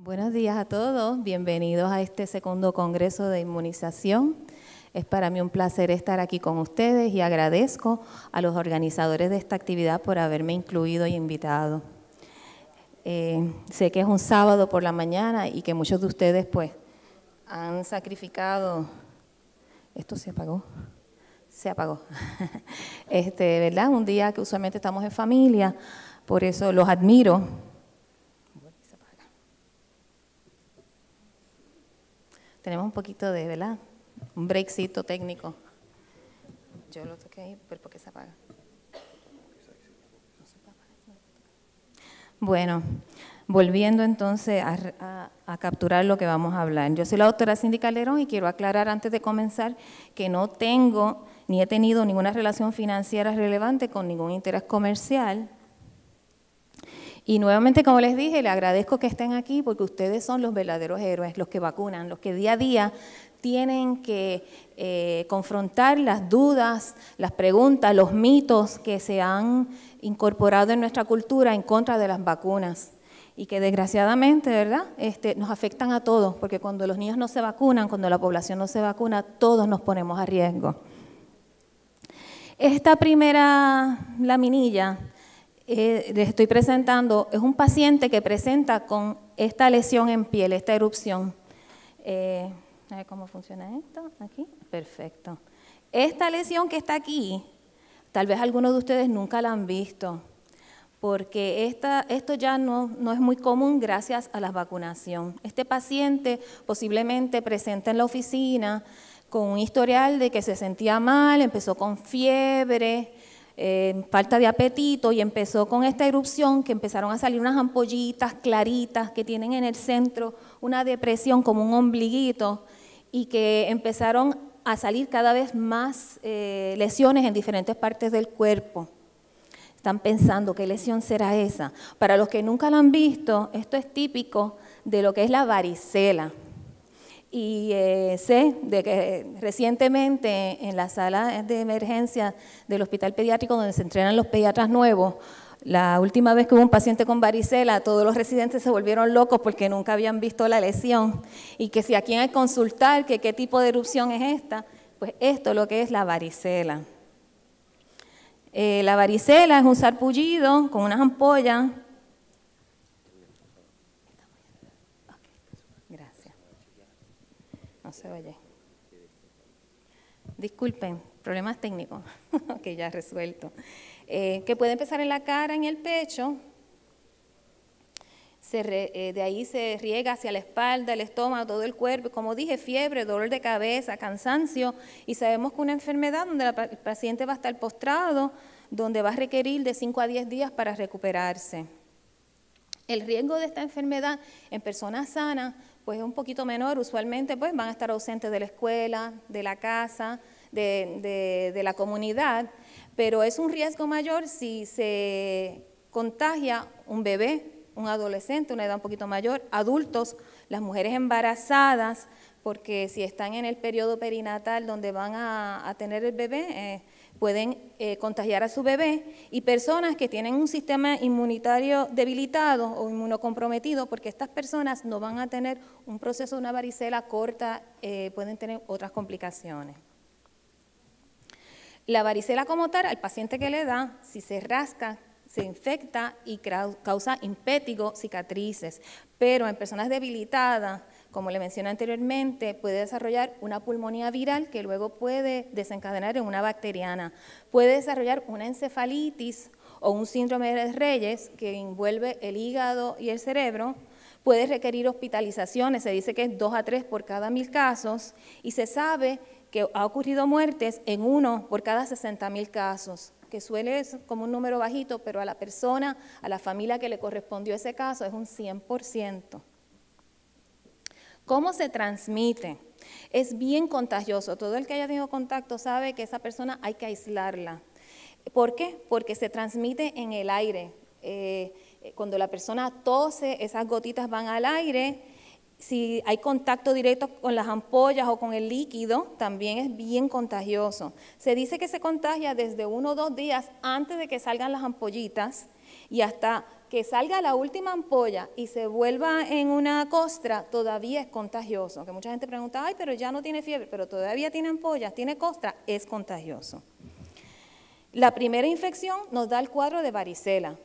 Buenos días a todos, bienvenidos a este segundo Congreso de Inmunización. Es para mí un placer estar aquí con ustedes y agradezco a los organizadores de esta actividad por haberme incluido y invitado. Sé que es un sábado por la mañana y que muchos de ustedes pues han sacrificado. ¿Esto se apagó? Se apagó. ¿Verdad? Un día que usualmente estamos en familia, por eso los admiro. Tenemos un poquito de, ¿verdad? Un breakcito técnico. Yo lo toqué ahí, pero ¿por qué se apaga? Bueno, volviendo entonces a capturar lo que vamos a hablar. Yo soy la doctora Cindy Calderón y quiero aclarar antes de comenzar que no tengo ni he tenido ninguna relación financiera relevante con ningún interés comercial. Y nuevamente, como les dije, les agradezco que estén aquí porque ustedes son los verdaderos héroes, los que vacunan, los que día a día tienen que confrontar las dudas, las preguntas, los mitos que se han incorporado en nuestra cultura en contra de las vacunas y que desgraciadamente, ¿verdad?, nos afectan a todos, porque cuando los niños no se vacunan, cuando la población no se vacuna, todos nos ponemos a riesgo. Esta primera laminilla les estoy presentando, es un paciente que presenta con esta lesión en piel, esta erupción. A ver cómo funciona esto, aquí, perfecto. Esta lesión que está aquí, tal vez algunos de ustedes nunca la han visto, porque esto ya no es muy común gracias a la vacunación. Este paciente posiblemente presenta en la oficina con un historial de que se sentía mal, empezó con fiebre, falta de apetito y empezó con esta erupción que empezaron a salir unas ampollitas claritas que tienen en el centro una depresión como un ombliguito y que empezaron a salir cada vez más lesiones en diferentes partes del cuerpo. Están pensando, ¿qué lesión será esa? Para los que nunca la han visto, esto es típico de lo que es la varicela. Y sé de que recientemente en la sala de emergencia del Hospital Pediátrico, donde se entrenan los pediatras nuevos, la última vez que hubo un paciente con varicela, todos los residentes se volvieron locos porque nunca habían visto la lesión. Y que si aquí hay que consultar que qué tipo de erupción es esta, pues esto es lo que es la varicela. La varicela es un sarpullido con unas ampollas. No se oye. Disculpen, problemas técnicos. Ok, ya resuelto. Que puede empezar en la cara, en el pecho. De ahí se riega hacia la espalda, el estómago, todo el cuerpo. Como dije, fiebre, dolor de cabeza, cansancio. Y sabemos que una enfermedad donde el paciente va a estar postrado, donde va a requerir de 5 a 10 días para recuperarse. El riesgo de esta enfermedad en personas sanas pues es un poquito menor, usualmente pues van a estar ausentes de la escuela, de la casa, de la comunidad, pero es un riesgo mayor si se contagia un bebé, un adolescente, una edad un poquito mayor, adultos, las mujeres embarazadas, porque si están en el periodo perinatal donde van a tener el bebé, pueden contagiar a su bebé, y personas que tienen un sistema inmunitario debilitado o inmunocomprometido, porque estas personas no van a tener un proceso de una varicela corta, pueden tener otras complicaciones. La varicela como tal, al paciente que le da, si se rasca, se infecta y causa impétigo, cicatrices, pero en personas debilitadas, como le mencioné anteriormente, puede desarrollar una pulmonía viral que luego puede desencadenar en una bacteriana. Puede desarrollar una encefalitis o un síndrome de Reyes que envuelve el hígado y el cerebro. Puede requerir hospitalizaciones, se dice que es 2 a 3 por cada 1000 casos, y se sabe que ha ocurrido muertes en 1 por cada 60.000 casos, que suele ser como un número bajito, pero a la persona, a la familia que le correspondió ese caso es un 100%. ¿Cómo se transmite? Es bien contagioso. Todo el que haya tenido contacto sabe que esa persona hay que aislarla. ¿Por qué? Porque se transmite en el aire. Cuando la persona tose, esas gotitas van al aire. Si hay contacto directo con las ampollas o con el líquido, también es bien contagioso. Se dice que se contagia desde 1 o 2 días antes de que salgan las ampollitas y hasta que salga la última ampolla y se vuelva en una costra, todavía es contagioso. Aunque mucha gente pregunta, ay, pero ya no tiene fiebre, pero todavía tiene ampollas, tiene costra, es contagioso. La primera infección nos da el cuadro de varicela,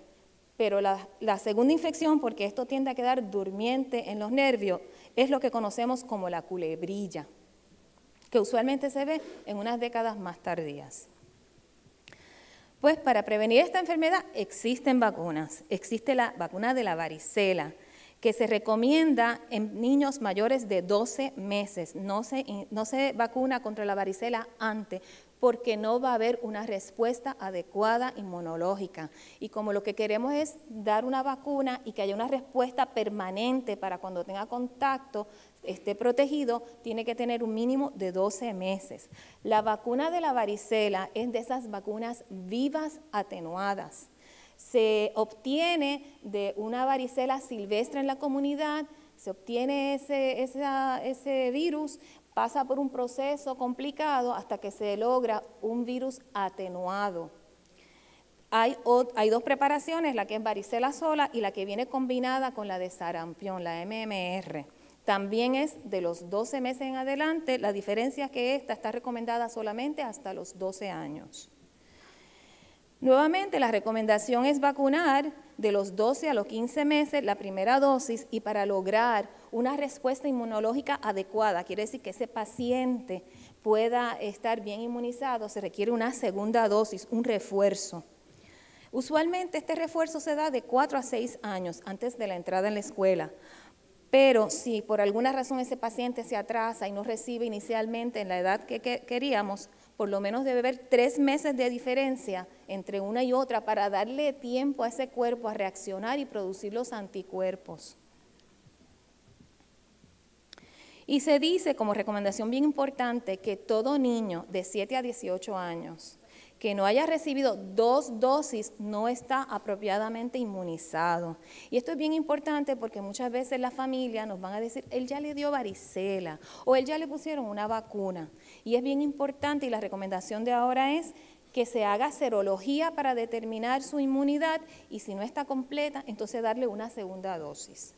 pero la segunda infección, porque esto tiende a quedar durmiente en los nervios, es lo que conocemos como la culebrilla, que usualmente se ve en unas décadas más tardías. Pues para prevenir esta enfermedad existen vacunas. Existe la vacuna de la varicela, que se recomienda en niños mayores de 12 meses. No se vacuna contra la varicela antes, porque no va a haber una respuesta adecuada inmunológica. Y como lo que queremos es dar una vacuna y que haya una respuesta permanente para cuando tenga contacto, esté protegido, tiene que tener un mínimo de 12 meses. La vacuna de la varicela es de esas vacunas vivas atenuadas. Se obtiene de una varicela silvestre en la comunidad, se obtiene ese virus, pasa por un proceso complicado hasta que se logra un virus atenuado. Hay dos preparaciones, la que es varicela sola y la que viene combinada con la de sarampión, la MMR. También es de los 12 meses en adelante, la diferencia es que esta está recomendada solamente hasta los 12 años. Nuevamente, la recomendación es vacunar de los 12 a los 15 meses la primera dosis y para lograr una respuesta inmunológica adecuada, quiere decir que ese paciente pueda estar bien inmunizado, se requiere una segunda dosis, un refuerzo. Usualmente este refuerzo se da de 4 a 6 años antes de la entrada en la escuela, pero si por alguna razón ese paciente se atrasa y no recibe inicialmente en la edad que queríamos, por lo menos debe haber 3 meses de diferencia entre una y otra para darle tiempo a ese cuerpo a reaccionar y producir los anticuerpos. Y se dice como recomendación bien importante que todo niño de 7 a 18 años que no haya recibido 2 dosis no está apropiadamente inmunizado. Y esto es bien importante porque muchas veces la familia nos van a decir, él ya le dio varicela o él ya le pusieron una vacuna. Y es bien importante y la recomendación de ahora es que se haga serología para determinar su inmunidad y si no está completa, entonces darle una segunda dosis.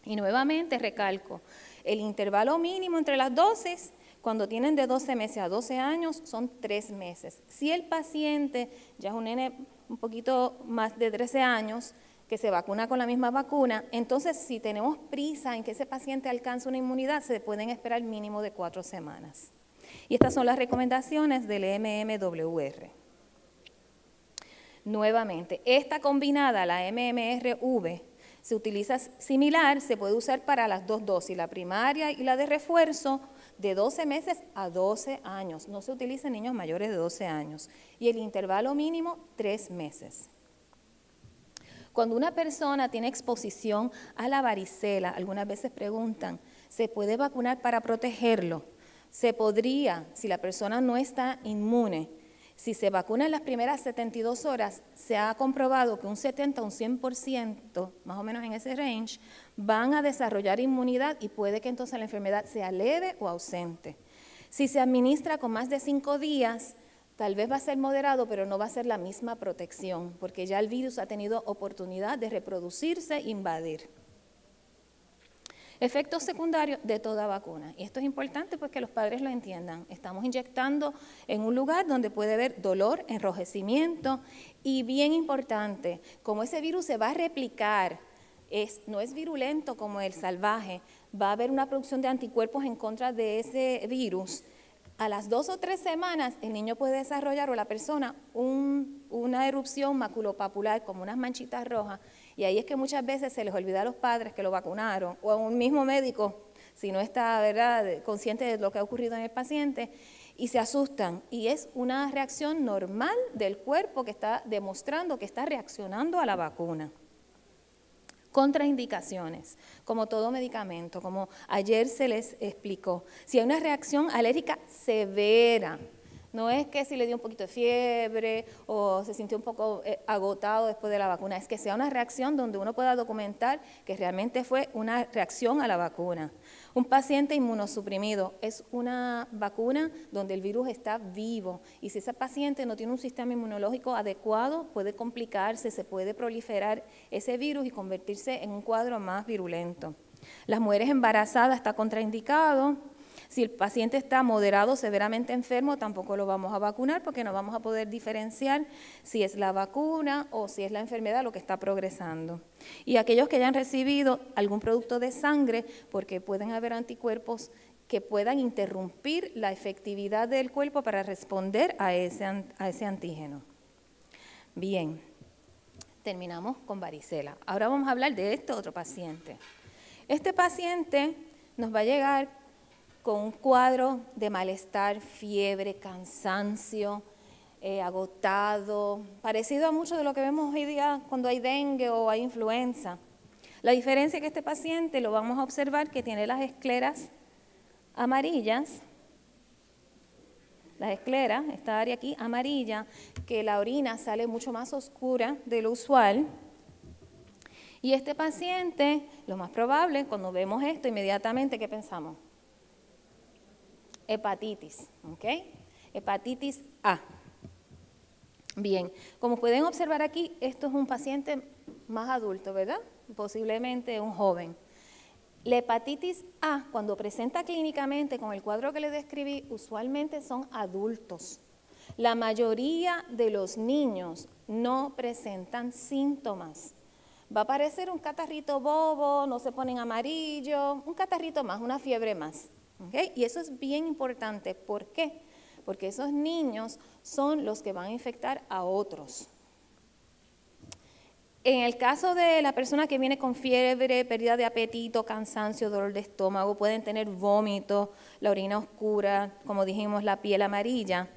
Y nuevamente recalco, el intervalo mínimo entre las dosis cuando tienen de 12 meses a 12 años son 3 meses. Si el paciente ya es un nene un poquito más de 13 años que se vacuna con la misma vacuna, entonces si tenemos prisa en que ese paciente alcance una inmunidad, se pueden esperar mínimo de 4 semanas. Y estas son las recomendaciones del MMWR. Nuevamente, esta combinada, la MMRV, se utiliza similar, se puede usar para las 2 dosis, la primaria y la de refuerzo, de 12 meses a 12 años. No se utiliza en niños mayores de 12 años. Y el intervalo mínimo, 3 meses. Cuando una persona tiene exposición a la varicela, algunas veces preguntan, ¿se puede vacunar para protegerlo? Se podría, si la persona no está inmune. Si se vacuna en las primeras 72 horas, se ha comprobado que un 70 o un 100%, más o menos en ese range, van a desarrollar inmunidad y puede que entonces la enfermedad sea leve o ausente. Si se administra con más de 5 días, tal vez va a ser moderado, pero no va a ser la misma protección, porque ya el virus ha tenido oportunidad de reproducirse e invadir. Efectos secundarios de toda vacuna. Y esto es importante pues que los padres lo entiendan. Estamos inyectando en un lugar donde puede haber dolor, enrojecimiento y bien importante, como ese virus se va a replicar, no es virulento como el salvaje, va a haber una producción de anticuerpos en contra de ese virus. A las 2 o 3 semanas el niño puede desarrollar o la persona una erupción maculopapular como unas manchitas rojas y ahí es que muchas veces se les olvida a los padres que lo vacunaron o a un mismo médico si no está consciente de lo que ha ocurrido en el paciente y se asustan y es una reacción normal del cuerpo que está demostrando que está reaccionando a la vacuna. Contraindicaciones, como todo medicamento, como ayer se les explicó. Si hay una reacción alérgica severa, No es que si le dio un poquito de fiebre o se sintió un poco agotado después de la vacuna, es que sea una reacción donde uno pueda documentar que realmente fue una reacción a la vacuna. Un paciente inmunosuprimido es una vacuna donde el virus está vivo y si ese paciente no tiene un sistema inmunológico adecuado, puede complicarse, se puede proliferar ese virus y convertirse en un cuadro más virulento. Las mujeres embarazadas está contraindicado. Si el paciente está moderado o severamente enfermo, tampoco lo vamos a vacunar porque no vamos a poder diferenciar si es la vacuna o si es la enfermedad lo que está progresando. Y aquellos que hayan recibido algún producto de sangre, porque pueden haber anticuerpos que puedan interrumpir la efectividad del cuerpo para responder a ese antígeno. Bien, terminamos con varicela. Ahora vamos a hablar de este otro paciente. Este paciente nos va a llegar con un cuadro de malestar, fiebre, cansancio, agotado, parecido a mucho de lo que vemos hoy día cuando hay dengue o hay influenza. La diferencia es que este paciente lo vamos a observar que tiene las escleras amarillas, las escleras, esta área aquí amarilla, que la orina sale mucho más oscura de lo usual. Y este paciente, lo más probable, cuando vemos esto, inmediatamente, ¿qué pensamos? Hepatitis, ¿ok? Hepatitis A. Bien, como pueden observar aquí, esto es un paciente más adulto, ¿verdad? Posiblemente un joven. La hepatitis A, cuando presenta clínicamente con el cuadro que les describí, usualmente son adultos. La mayoría de los niños no presentan síntomas. Va a aparecer un catarrito bobo, no se ponen amarillo, un catarrito más, una fiebre más. ¿Okay? Y eso es bien importante. ¿Por qué? Porque esos niños son los que van a infectar a otros. En el caso de la persona que viene con fiebre, pérdida de apetito, cansancio, dolor de estómago, pueden tener vómito, la orina oscura, como dijimos, la piel amarilla.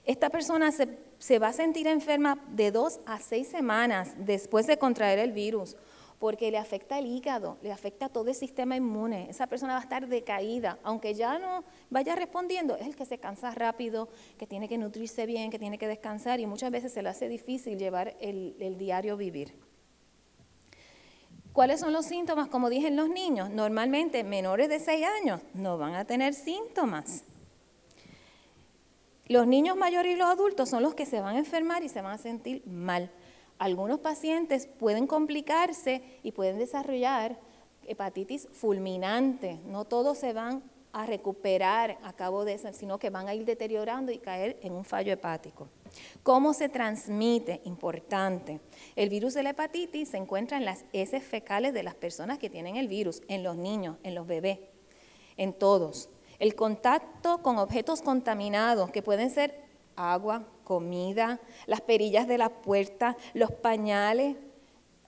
Esta persona se va a sentir enferma de 2 a 6 semanas después de contraer el virus, porque le afecta el hígado, le afecta todo el sistema inmune. Esa persona va a estar decaída, aunque ya no vaya respondiendo, es el que se cansa rápido, que tiene que nutrirse bien, que tiene que descansar y muchas veces se le hace difícil llevar el diario vivir. ¿Cuáles son los síntomas? Como dije en los niños, normalmente menores de 6 años no van a tener síntomas. Los niños mayores y los adultos son los que se van a enfermar y se van a sentir mal. Algunos pacientes pueden complicarse y pueden desarrollar hepatitis fulminante. No todos se van a recuperar a cabo de eso, sino que van a ir deteriorando y caer en un fallo hepático. ¿Cómo se transmite? Importante. El virus de la hepatitis se encuentra en las heces fecales de las personas que tienen el virus, en los niños, en los bebés, en todos. El contacto con objetos contaminados, que pueden ser agua, comida, las perillas de la puerta, los pañales,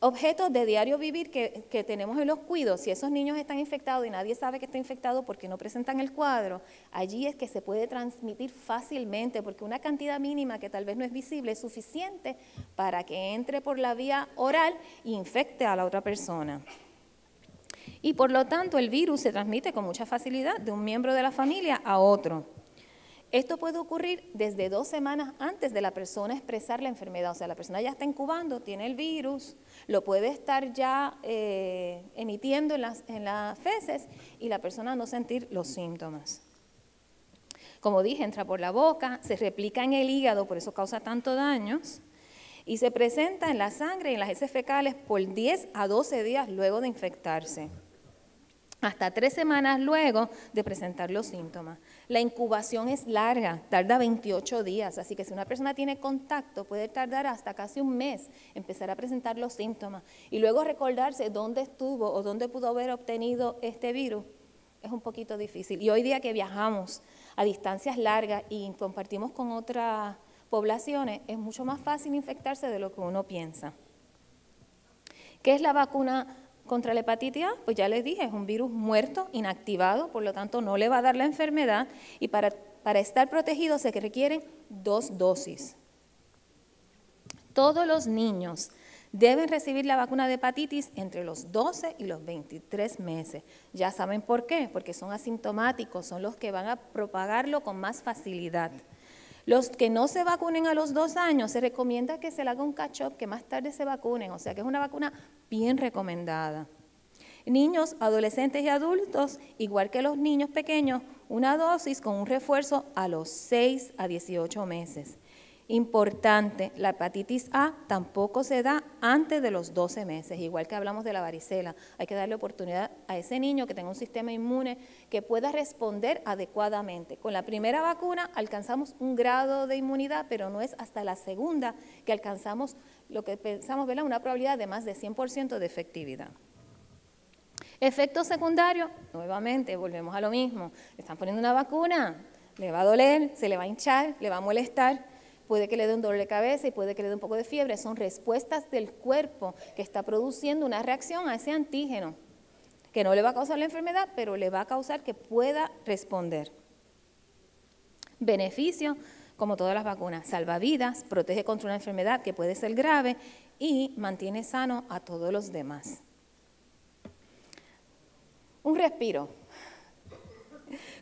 objetos de diario vivir que tenemos en los cuidos. Si esos niños están infectados y nadie sabe que está infectado porque no presentan el cuadro, allí es que se puede transmitir fácilmente, porque una cantidad mínima que tal vez no es visible es suficiente para que entre por la vía oral e infecte a la otra persona. Y por lo tanto el virus se transmite con mucha facilidad de un miembro de la familia a otro. Esto puede ocurrir desde 2 semanas antes de la persona expresar la enfermedad. O sea, la persona ya está incubando, tiene el virus, lo puede estar ya emitiendo en las feces y la persona no sentir los síntomas. Como dije, entra por la boca, se replica en el hígado, por eso causa tantos daños, y se presenta en la sangre y en las heces fecales por 10 a 12 días luego de infectarse. Hasta 3 semanas luego de presentar los síntomas. La incubación es larga, tarda 28 días, así que si una persona tiene contacto puede tardar hasta casi un mes empezar a presentar los síntomas y luego recordarse dónde estuvo o dónde pudo haber obtenido este virus. Es un poquito difícil. Y hoy día que viajamos a distancias largas y compartimos con otras poblaciones, es mucho más fácil infectarse de lo que uno piensa. ¿Qué es la vacuna contra la hepatitis A? Pues ya les dije, es un virus muerto, inactivado, por lo tanto no le va a dar la enfermedad y para estar protegido se requieren 2 dosis. Todos los niños deben recibir la vacuna de hepatitis entre los 12 y los 23 meses. Ya saben por qué, porque son asintomáticos, son los que van a propagarlo con más facilidad. Los que no se vacunen a los 2 años, se recomienda que se le haga un catch-up, que más tarde se vacunen, o sea que es una vacuna bien recomendada. Niños, adolescentes y adultos, igual que los niños pequeños, una dosis con un refuerzo a los 6 a 18 meses. Importante, la hepatitis A tampoco se da antes de los 12 meses, igual que hablamos de la varicela. Hay que darle oportunidad a ese niño que tenga un sistema inmune que pueda responder adecuadamente. Con la primera vacuna alcanzamos un grado de inmunidad, pero no es hasta la segunda que alcanzamos lo que pensamos, ¿verdad?, una probabilidad de más de 100% de efectividad. Efectos secundarios, nuevamente volvemos a lo mismo. Le están poniendo una vacuna, le va a doler, se le va a hinchar, le va a molestar. Puede que le dé un dolor de cabeza y puede que le dé un poco de fiebre. Son respuestas del cuerpo que está produciendo una reacción a ese antígeno, que no le va a causar la enfermedad, pero le va a causar que pueda responder. Beneficio, como todas las vacunas, salva vidas, protege contra una enfermedad que puede ser grave y mantiene sano a todos los demás. Un respiro.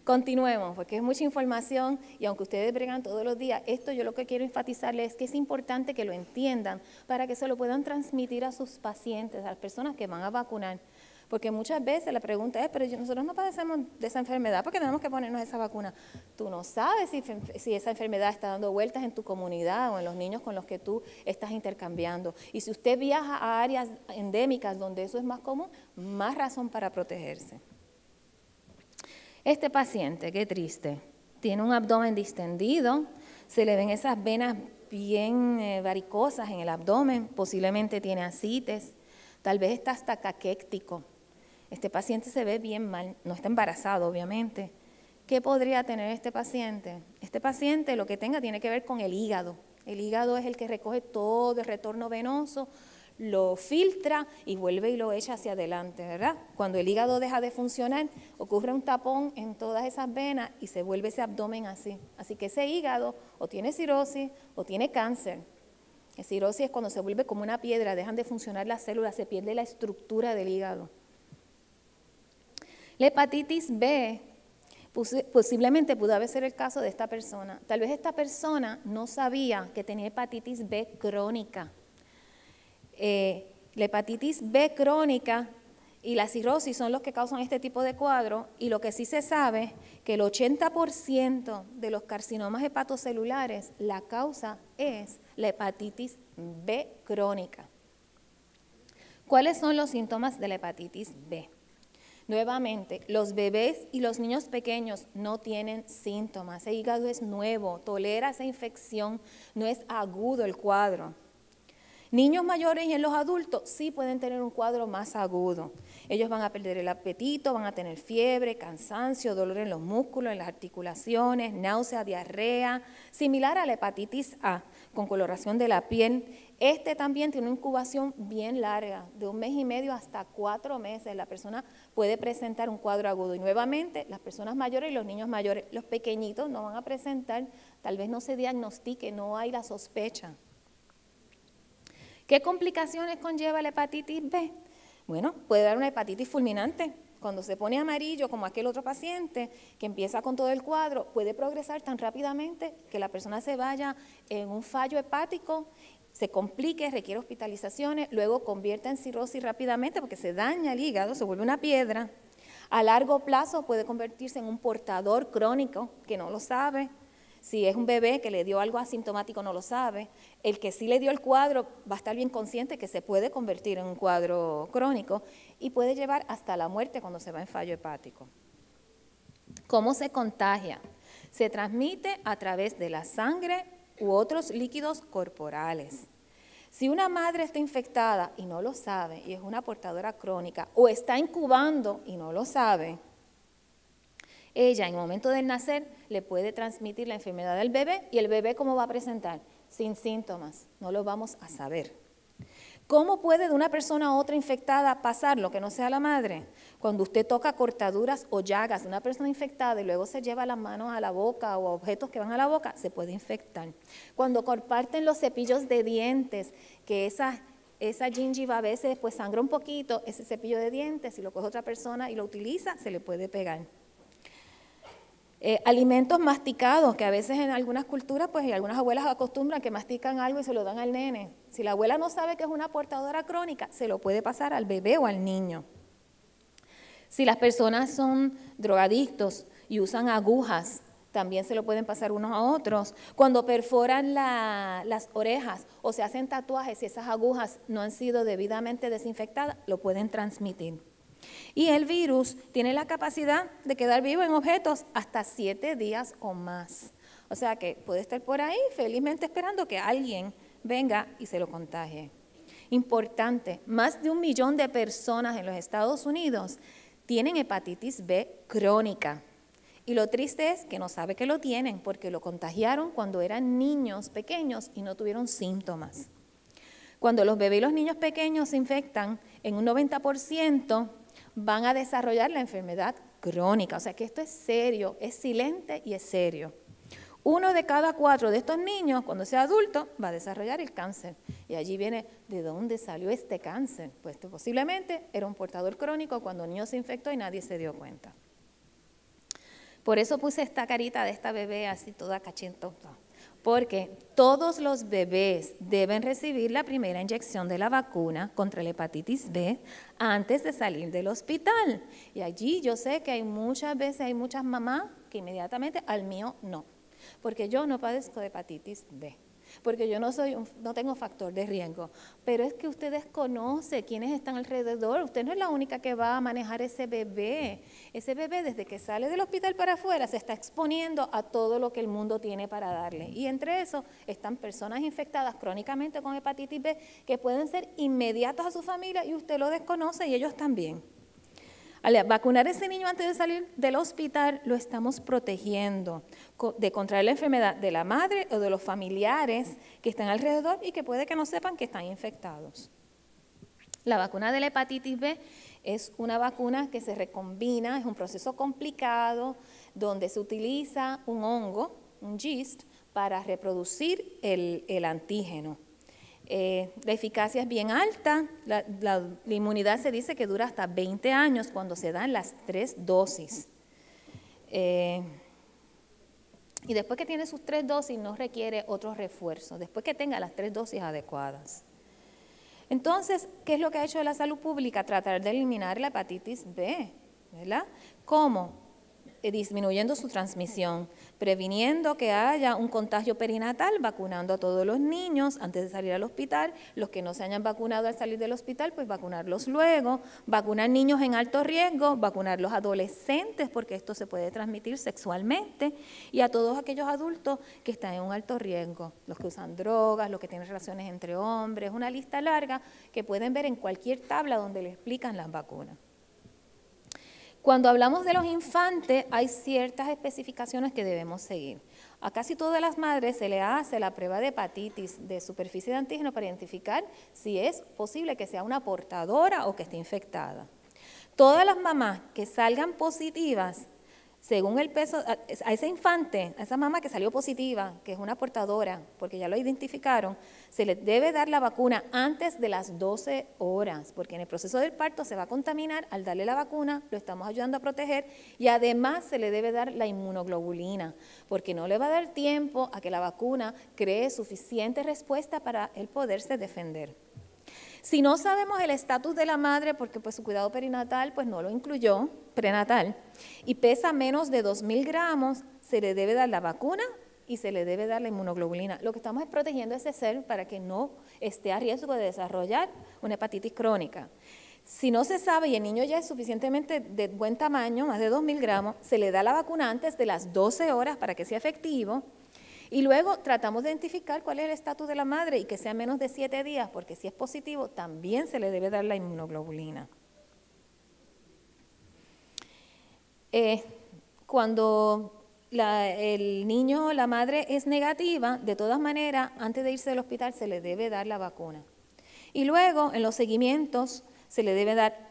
Continuemos, porque es mucha información y aunque ustedes bregan todos los días, esto yo lo que quiero enfatizarles es que es importante que lo entiendan para que se lo puedan transmitir a sus pacientes, a las personas que van a vacunar. Porque muchas veces la pregunta es, pero nosotros no padecemos de esa enfermedad, ¿por qué tenemos que ponernos esa vacuna? Tú no sabes si esa enfermedad está dando vueltas en tu comunidad o en los niños con los que tú estás intercambiando. Y si usted viaja a áreas endémicas donde eso es más común, más razón para protegerse. Este paciente, qué triste, tiene un abdomen distendido, se le ven esas venas bien varicosas en el abdomen, posiblemente tiene ascites, tal vez está hasta caquéctico. Este paciente se ve bien mal, no está embarazado obviamente. ¿Qué podría tener este paciente? Este paciente lo que tenga tiene que ver con el hígado. El hígado es el que recoge todo el retorno venoso, lo filtra y vuelve y lo echa hacia adelante, ¿verdad? Cuando el hígado deja de funcionar, ocurre un tapón en todas esas venas y se vuelve ese abdomen así. Así que ese hígado o tiene cirrosis o tiene cáncer. La cirrosis es cuando se vuelve como una piedra, dejan de funcionar las células, se pierde la estructura del hígado. La hepatitis B posiblemente pudo haber sido el caso de esta persona. Tal vez esta persona no sabía que tenía hepatitis B crónica. La hepatitis B crónica y la cirrosis son los que causan este tipo de cuadro y lo que sí se sabe es que el 80% de los carcinomas hepatocelulares, la causa es la hepatitis B crónica. ¿Cuáles son los síntomas de la hepatitis B? Nuevamente, los bebés y los niños pequeños no tienen síntomas, el hígado es nuevo, tolera esa infección, no es agudo el cuadro. Niños mayores y en los adultos sí pueden tener un cuadro más agudo. Ellos van a perder el apetito, van a tener fiebre, cansancio, dolor en los músculos, en las articulaciones, náusea, diarrea, similar a la hepatitis A, con coloración de la piel. Este también tiene una incubación bien larga, de 1 mes y medio hasta 4 meses. La persona puede presentar un cuadro agudo. Y nuevamente, las personas mayores y los niños mayores, los pequeñitos no van a presentar, tal vez no se diagnostique, no hay la sospecha. ¿Qué complicaciones conlleva la hepatitis B? Bueno, puede dar una hepatitis fulminante. Cuando se pone amarillo, como aquel otro paciente, que empieza con todo el cuadro, puede progresar tan rápidamente que la persona se vaya en un fallo hepático, se complique, requiere hospitalizaciones, luego convierta en cirrosis rápidamente porque se daña el hígado, se vuelve una piedra. A largo plazo puede convertirse en un portador crónico que no lo sabe. Si es un bebé que le dio algo asintomático, no lo sabe. El que sí le dio el cuadro va a estar bien consciente que se puede convertir en un cuadro crónico y puede llevar hasta la muerte cuando se va en fallo hepático. ¿Cómo se contagia? Se transmite a través de la sangre u otros líquidos corporales. Si una madre está infectada y no lo sabe y es una portadora crónica o está incubando y no lo sabe, ella en el momento del nacer le puede transmitir la enfermedad al bebé y el bebé ¿cómo va a presentar? Sin síntomas, no lo vamos a saber. ¿Cómo puede de una persona a otra infectada pasar lo que no sea la madre? Cuando usted toca cortaduras o llagas de una persona infectada y luego se lleva las manos a la boca o objetos que van a la boca, se puede infectar. Cuando comparten los cepillos de dientes, que esa gingiva a veces pues sangra un poquito, ese cepillo de dientes, si lo coge otra persona y lo utiliza, se le puede pegar. Alimentos masticados, que a veces en algunas culturas, pues y algunas abuelas acostumbran que mastican algo y se lo dan al nene. Si la abuela no sabe que es una portadora crónica, se lo puede pasar al bebé o al niño. Si las personas son drogadictos y usan agujas, también se lo pueden pasar unos a otros. Cuando perforan las orejas o se hacen tatuajes, si esas agujas no han sido debidamente desinfectadas, lo pueden transmitir. Y el virus tiene la capacidad de quedar vivo en objetos hasta 7 días o más. O sea que puede estar por ahí felizmente esperando que alguien venga y se lo contagie. Importante, más de 1 millón de personas en los Estados Unidos tienen hepatitis B crónica. Y lo triste es que no sabe que lo tienen porque lo contagiaron cuando eran niños pequeños y no tuvieron síntomas. Cuando los bebés y los niños pequeños se infectan, en un 90% van a desarrollar la enfermedad crónica. O sea que esto es serio, es silente y es serio. 1 de cada 4 de estos niños, cuando sea adulto, va a desarrollar el cáncer. Y allí viene, ¿de dónde salió este cáncer? Pues posiblemente era un portador crónico cuando el niño se infectó y nadie se dio cuenta. Por eso puse esta carita de esta bebé así toda cachentosa. Porque todos los bebés deben recibir la primera inyección de la vacuna contra la hepatitis B antes de salir del hospital. Y allí yo sé que muchas veces hay muchas mamás que inmediatamente, al mío no, porque yo no padezco de hepatitis B, porque yo no tengo factor de riesgo. Pero es que usted desconoce quiénes están alrededor. Usted no es la única que va a manejar ese bebé. Ese bebé desde que sale del hospital para afuera se está exponiendo a todo lo que el mundo tiene para darle. Y entre eso están personas infectadas crónicamente con hepatitis B que pueden ser inmediatos a su familia y usted lo desconoce y ellos también. Al vacunar a ese niño antes de salir del hospital, lo estamos protegiendo de contraer la enfermedad de la madre o de los familiares que están alrededor y que puede que no sepan que están infectados. La vacuna de la hepatitis B es una vacuna que se recombina, es un proceso complicado donde se utiliza un hongo, un yeast, para reproducir el antígeno. La eficacia es bien alta, la inmunidad se dice que dura hasta 20 años cuando se dan las 3 dosis. Y después que tiene sus 3 dosis no requiere otro refuerzo, después que tenga las 3 dosis adecuadas. Entonces, ¿qué es lo que ha hecho la salud pública? Tratar de eliminar la hepatitis B, ¿verdad? ¿Cómo? Disminuyendo su transmisión, previniendo que haya un contagio perinatal, vacunando a todos los niños antes de salir al hospital, los que no se hayan vacunado al salir del hospital, pues vacunarlos luego, vacunar niños en alto riesgo, vacunar los adolescentes, porque esto se puede transmitir sexualmente, y a todos aquellos adultos que están en un alto riesgo, los que usan drogas, los que tienen relaciones entre hombres, una lista larga que pueden ver en cualquier tabla donde le explican las vacunas. Cuando hablamos de los infantes, hay ciertas especificaciones que debemos seguir. A casi todas las madres se le hace la prueba de hepatitis de superficie de antígeno para identificar si es posible que sea una portadora o que esté infectada. Todas las mamás que salgan positivas, según el peso, a ese infante, a esa mamá que salió positiva, que es una portadora, porque ya lo identificaron, se le debe dar la vacuna antes de las 12 horas, porque en el proceso del parto se va a contaminar, al darle la vacuna lo estamos ayudando a proteger y además se le debe dar la inmunoglobulina, porque no le va a dar tiempo a que la vacuna cree suficiente respuesta para él poderse defender. Si no sabemos el estatus de la madre, porque pues su cuidado perinatal pues no lo incluyó, prenatal, y pesa menos de 2.000 gramos, se le debe dar la vacuna y se le debe dar la inmunoglobulina. Lo que estamos es protegiendo a ese ser para que no esté a riesgo de desarrollar una hepatitis crónica. Si no se sabe y el niño ya es suficientemente de buen tamaño, más de 2.000 gramos, se le da la vacuna antes de las 12 horas para que sea efectivo. Y luego tratamos de identificar cuál es el estatus de la madre y que sea menos de 7 días, porque si es positivo también se le debe dar la inmunoglobulina. Cuando el niño o la madre es negativa, de todas maneras, antes de irse del hospital se le debe dar la vacuna. Y luego, en los seguimientos, se le debe dar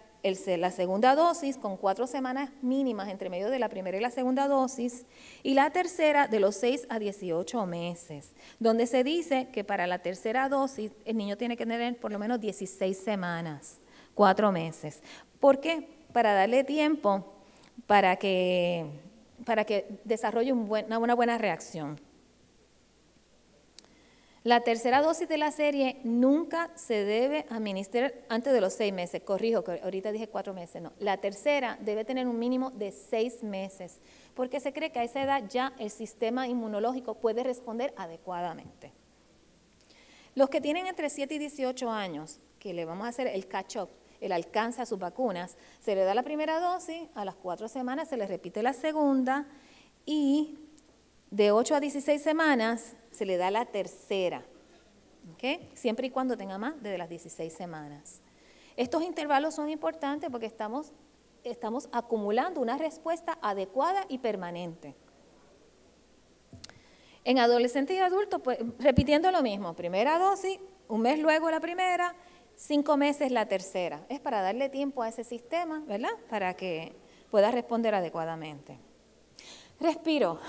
la segunda dosis con 4 semanas mínimas entre medio de la primera y la segunda dosis, y la tercera de los 6 a 18 meses, donde se dice que para la tercera dosis el niño tiene que tener por lo menos 16 semanas, 4 meses. ¿Por qué? Para darle tiempo para que para que desarrolle una buena reacción. La tercera dosis de la serie nunca se debe administrar antes de los 6 meses. Corrijo, que ahorita dije 4 meses, no. La tercera debe tener un mínimo de 6 meses, porque se cree que a esa edad ya el sistema inmunológico puede responder adecuadamente. Los que tienen entre 7 y 18 años, que le vamos a hacer el catch-up, el alcance a sus vacunas, se le da la primera dosis, a las 4 semanas se le repite la segunda y de 8 a 16 semanas se le da la tercera, ¿okay? Siempre y cuando tenga más de las 16 semanas. Estos intervalos son importantes porque estamos acumulando una respuesta adecuada y permanente. En adolescentes y adultos, pues, repitiendo lo mismo, primera dosis, un mes luego la primera, 5 meses la tercera. Es para darle tiempo a ese sistema, ¿verdad? Para que pueda responder adecuadamente. Respiro.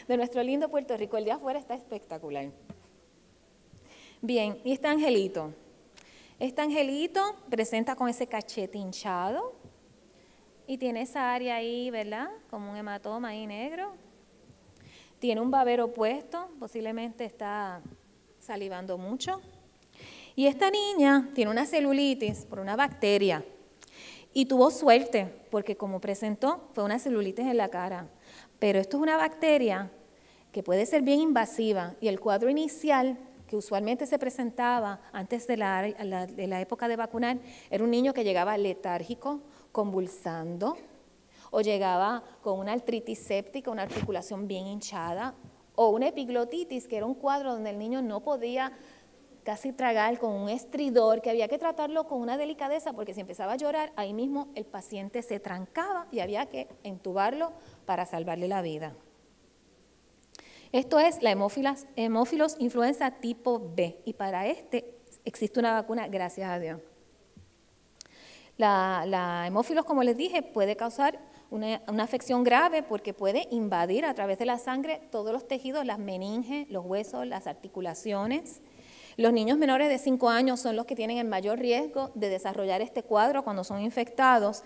De nuestro lindo Puerto Rico, el día afuera está espectacular. Bien, y este angelito. Este angelito presenta con ese cachete hinchado y tiene esa área ahí, ¿verdad? Como un hematoma ahí negro. Tiene un babero puesto, posiblemente está salivando mucho. Y esta niña tiene una celulitis por una bacteria y tuvo suerte porque como presentó fue una celulitis en la cara. Pero esto es una bacteria que puede ser bien invasiva y el cuadro inicial que usualmente se presentaba antes de la época de vacunar era un niño que llegaba letárgico, convulsando, o llegaba con una artritis séptica, una articulación bien hinchada, o una epiglotitis, que era un cuadro donde el niño no podía casi tragar, con un estridor, que había que tratarlo con una delicadeza, porque si empezaba a llorar, ahí mismo el paciente se trancaba y había que entubarlo para salvarle la vida. Esto es la hemófilos influenza tipo B, y para este existe una vacuna, gracias a Dios. La hemófilos, como les dije, puede causar una afección grave porque puede invadir a través de la sangre todos los tejidos, las meninges, los huesos, las articulaciones. Los niños menores de 5 años son los que tienen el mayor riesgo de desarrollar este cuadro cuando son infectados,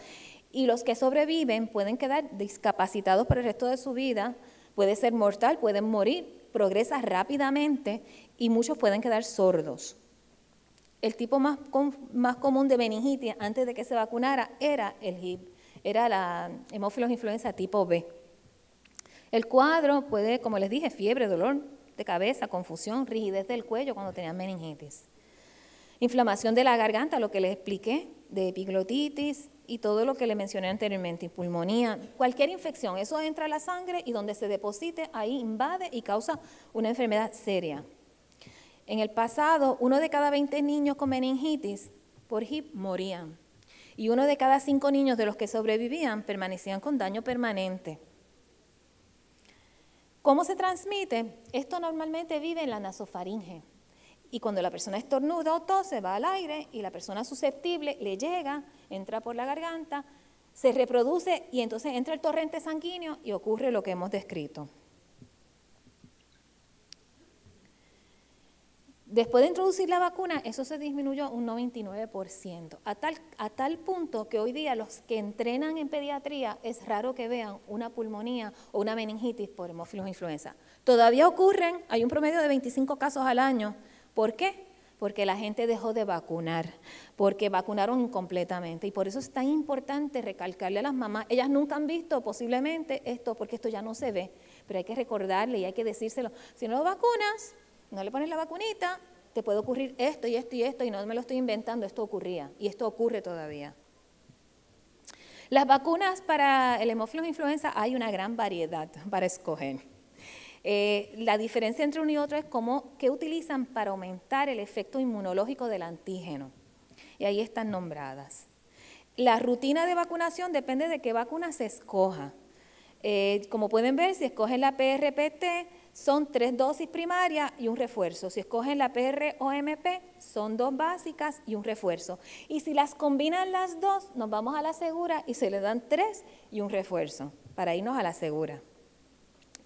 y los que sobreviven pueden quedar discapacitados por el resto de su vida, puede ser mortal, pueden morir, progresa rápidamente y muchos pueden quedar sordos. El tipo más común de meningitis antes de que se vacunara era el HIB, era la hemófilos influenza tipo B. El cuadro puede, como les dije, fiebre, dolor de cabeza, confusión, rigidez del cuello cuando tenían meningitis. Inflamación de la garganta, lo que les expliqué, de epiglotitis y todo lo que les mencioné anteriormente, pulmonía, cualquier infección, eso entra a la sangre y donde se deposite, ahí invade y causa una enfermedad seria. En el pasado, 1 de cada 20 niños con meningitis por HIB morían y 1 de cada 5 niños de los que sobrevivían permanecían con daño permanente. ¿Cómo se transmite? Esto normalmente vive en la nasofaringe. Y cuando la persona estornuda o tose, va al aire y la persona susceptible le llega, entra por la garganta, se reproduce y entonces entra el torrente sanguíneo y ocurre lo que hemos descrito. Después de introducir la vacuna, eso se disminuyó un 99%, a tal punto que hoy día los que entrenan en pediatría es raro que vean una pulmonía o una meningitis por hemófilos influenza. Todavía ocurren, hay un promedio de 25 casos al año. ¿Por qué? Porque la gente dejó de vacunar, porque vacunaron incompletamente. Y por eso es tan importante recalcarle a las mamás, ellas nunca han visto posiblemente esto, porque esto ya no se ve, pero hay que recordarle y hay que decírselo. Si no lo vacunas, no le pones la vacunita, te puede ocurrir esto y esto y esto, y no me lo estoy inventando, esto ocurría, y esto ocurre todavía. Las vacunas para el hemófilos influenza hay una gran variedad para escoger. La diferencia entre uno y otro es qué utilizan para aumentar el efecto inmunológico del antígeno. Y ahí están nombradas. La rutina de vacunación depende de qué vacuna se escoja. Como pueden ver, si escogen la PRPT, son 3 dosis primarias y un refuerzo. Si escogen la PROMP, son 2 básicas y un refuerzo. Y si las combinan las 2, nos vamos a la segura y se le dan 3 y un refuerzo, para irnos a la segura.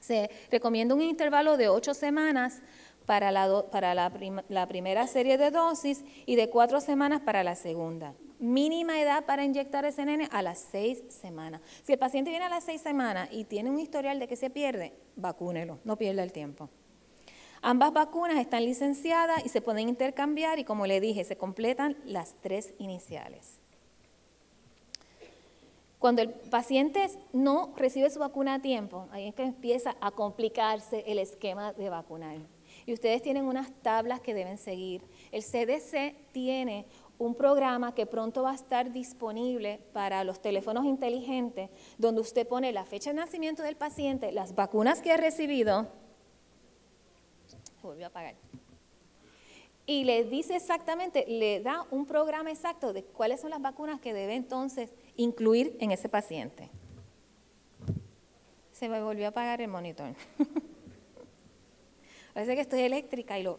Se recomienda un intervalo de 8 semanas para la primera serie de dosis y de 4 semanas para la segunda. Mínima edad para inyectar ese nene a las 6 semanas. Si el paciente viene a las 6 semanas y tiene un historial de que se pierde, vacúnelo, no pierda el tiempo. Ambas vacunas están licenciadas y se pueden intercambiar y, como le dije, se completan las 3 iniciales. Cuando el paciente no recibe su vacuna a tiempo, ahí es que empieza a complicarse el esquema de vacunar. Y ustedes tienen unas tablas que deben seguir. El CDC tiene un programa que pronto va a estar disponible para los teléfonos inteligentes, donde usted pone la fecha de nacimiento del paciente, las vacunas que ha recibido, se volvió a apagar, y le dice exactamente, le da un programa exacto de cuáles son las vacunas que debe entonces incluir en ese paciente. Se me volvió a apagar el monitor. Parece que estoy eléctrica y lo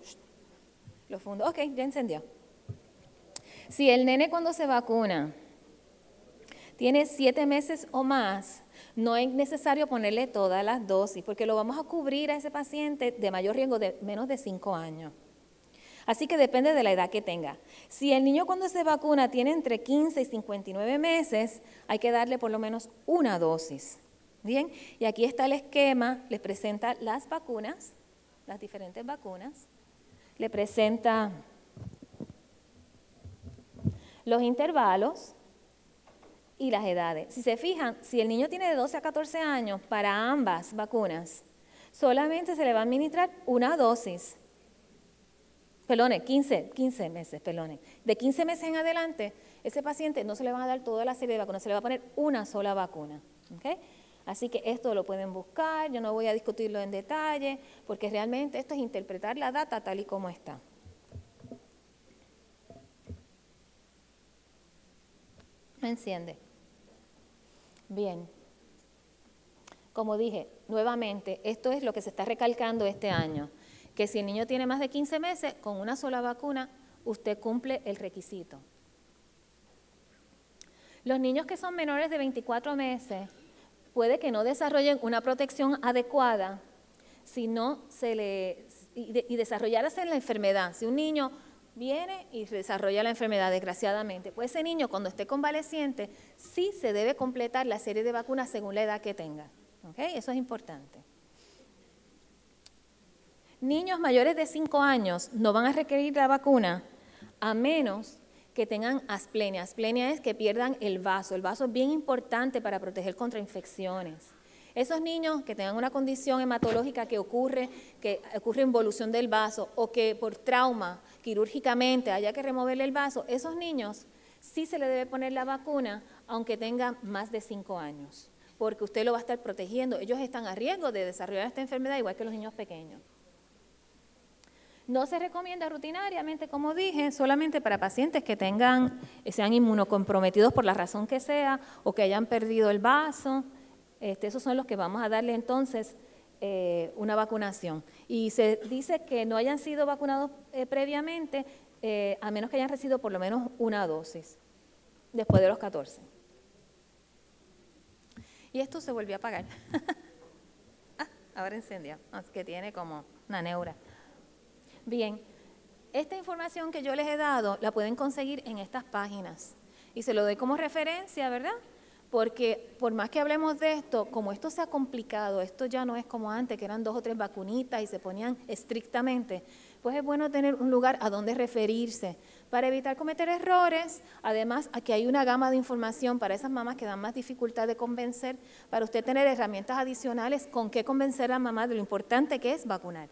fundo. Ok, ya encendió. Si el nene cuando se vacuna tiene 7 meses o más, no es necesario ponerle todas las dosis, porque lo vamos a cubrir a ese paciente de mayor riesgo de menos de 5 años. Así que depende de la edad que tenga. Si el niño cuando se vacuna tiene entre 15 y 59 meses, hay que darle por lo menos una dosis. Bien, y aquí está el esquema, les presenta las vacunas, las diferentes vacunas, le presenta los intervalos y las edades. Si se fijan, si el niño tiene de 12 a 14 años, para ambas vacunas, solamente se le va a administrar una dosis. Pelone, 15 meses, pelone. De 15 meses en adelante, ese paciente no se le van a dar toda la serie de vacunas, se le va a poner una sola vacuna. ¿Okay? Así que esto lo pueden buscar, yo no voy a discutirlo en detalle, porque realmente esto es interpretar la data tal y como está. ¿Me enciende? Bien. Como dije, nuevamente, esto es lo que se está recalcando este año, que si el niño tiene más de 15 meses, con una sola vacuna, usted cumple el requisito. Los niños que son menores de 24 meses, puede que no desarrollen una protección adecuada si no y desarrollarse la enfermedad. Si un niño viene y desarrolla la enfermedad, desgraciadamente, pues ese niño cuando esté convaleciente, sí se debe completar la serie de vacunas según la edad que tenga. ¿Okay? Eso es importante. Niños mayores de 5 años no van a requerir la vacuna a menos que tengan asplenia. Asplenia es que pierdan el vaso. El vaso es bien importante para proteger contra infecciones. Esos niños que tengan una condición hematológica que ocurre involución del vaso o que por trauma quirúrgicamente haya que removerle el vaso, esos niños sí se le debe poner la vacuna aunque tengan más de 5 años, porque usted lo va a estar protegiendo. Ellos están a riesgo de desarrollar esta enfermedad igual que los niños pequeños. No se recomienda rutinariamente, como dije, solamente para pacientes que sean inmunocomprometidos por la razón que sea o que hayan perdido el vaso. Esos son los que vamos a darle entonces una vacunación. Y se dice que no hayan sido vacunados previamente, a menos que hayan recibido por lo menos una dosis, después de los 14. Y esto se volvió a apagar. Ahora encendió, es que tiene como una neura. Bien, esta información que yo les he dado la pueden conseguir en estas páginas y se lo doy como referencia, ¿verdad? Porque por más que hablemos de esto, como esto se ha complicado, esto ya no es como antes, que eran 2 o 3 vacunitas y se ponían estrictamente, pues es bueno tener un lugar a donde referirse para evitar cometer errores. Además, aquí hay una gama de información para esas mamás que dan más dificultad de convencer, para usted tener herramientas adicionales con qué convencer a la mamá de lo importante que es vacunar.